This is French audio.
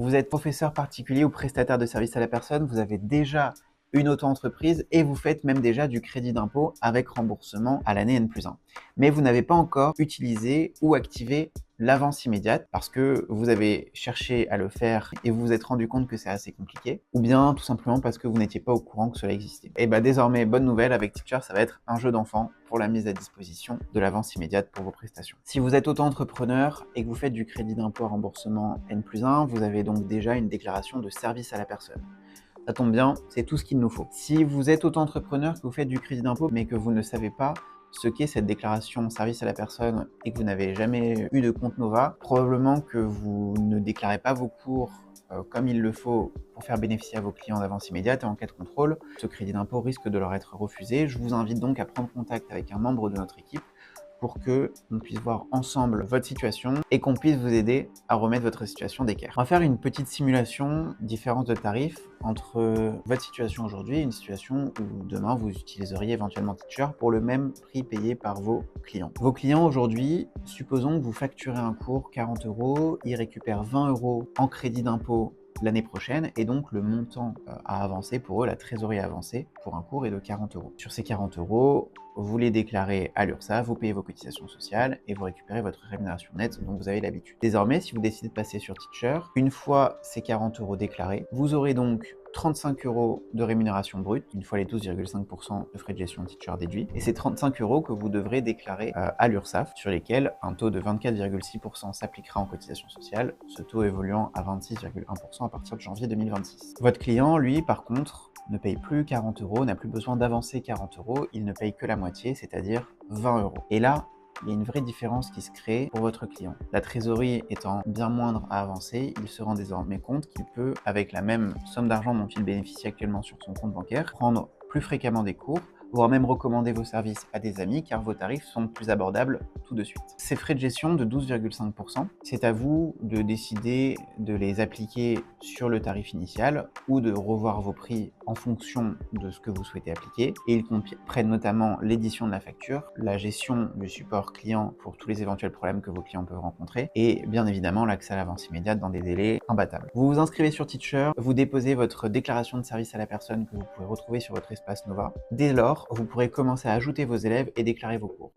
Vous êtes professeur particulier ou prestataire de service à la personne, vous avez déjà une auto-entreprise et vous faites même déjà du crédit d'impôt avec remboursement à l'année N+1. Mais vous n'avez pas encore utilisé ou activé l'avance immédiate parce que vous avez cherché à le faire et vous vous êtes rendu compte que c'est assez compliqué, ou bien tout simplement parce que vous n'étiez pas au courant que cela existait. Et désormais, bonne nouvelle, avec Teacher, ça va être un jeu d'enfant pour la mise à disposition de l'avance immédiate pour vos prestations. Si vous êtes auto-entrepreneur et que vous faites du crédit d'impôt à remboursement N+1, vous avez donc déjà une déclaration de service à la personne. Ça tombe bien, c'est tout ce qu'il nous faut. Si vous êtes auto-entrepreneur, que vous faites du crédit d'impôt, mais que vous ne savez pas ce qu'est cette déclaration service à la personne et que vous n'avez jamais eu de compte Nova, probablement que vous ne déclarez pas vos cours comme il le faut pour faire bénéficier à vos clients d'avance immédiate, et en cas de contrôle, ce crédit d'impôt risque de leur être refusé. Je vous invite donc à prendre contact avec un membre de notre équipe pour que l'on puisse voir ensemble votre situation et qu'on puisse vous aider à remettre votre situation d'équerre. On va faire une petite simulation différence de tarifs entre votre situation aujourd'hui et une situation où demain vous utiliseriez éventuellement Teacher pour le même prix payé par vos clients. Vos clients aujourd'hui, supposons que vous facturez un cours 40 €, ils récupèrent 20 € en crédit d'impôt l'année prochaine, et donc le montant à avancer pour eux, la trésorerie avancée pour un cours est de 40 €. Sur ces 40 €, vous les déclarez à l'URSSAF, vous payez vos cotisations sociales et vous récupérez votre rémunération nette dont vous avez l'habitude. Désormais, si vous décidez de passer sur Teacher, une fois ces 40 € déclarés, vous aurez donc 35 € de rémunération brute, une fois les 12,5% de frais de gestion de Teacher déduits, et c'est 35 € que vous devrez déclarer à l'URSSAF, sur lesquels un taux de 24,6% s'appliquera en cotisation sociale, ce taux évoluant à 26,1% à partir de janvier 2026. Votre client, lui, par contre, ne paye plus 40 €, n'a plus besoin d'avancer 40 €, il ne paye que la moitié, c'est-à-dire 20 €. Et là, il y a une vraie différence qui se crée pour votre client. La trésorerie étant bien moindre à avancer, il se rend désormais compte qu'il peut, avec la même somme d'argent dont il bénéficie actuellement sur son compte bancaire, prendre plus fréquemment des cours, voire même recommander vos services à des amis car vos tarifs sont plus abordables tout de suite. Ces frais de gestion de 12,5%, c'est à vous de décider de les appliquer sur le tarif initial ou de revoir vos prix en fonction de ce que vous souhaitez appliquer, et ils comprennent notamment l'édition de la facture, la gestion du support client pour tous les éventuels problèmes que vos clients peuvent rencontrer, et bien évidemment l'accès à l'avance immédiate dans des délais imbattables. Vous vous inscrivez sur Teacher, vous déposez votre déclaration de service à la personne que vous pouvez retrouver sur votre espace Nova. Dès lors, vous pourrez commencer à ajouter vos élèves et déclarer vos cours.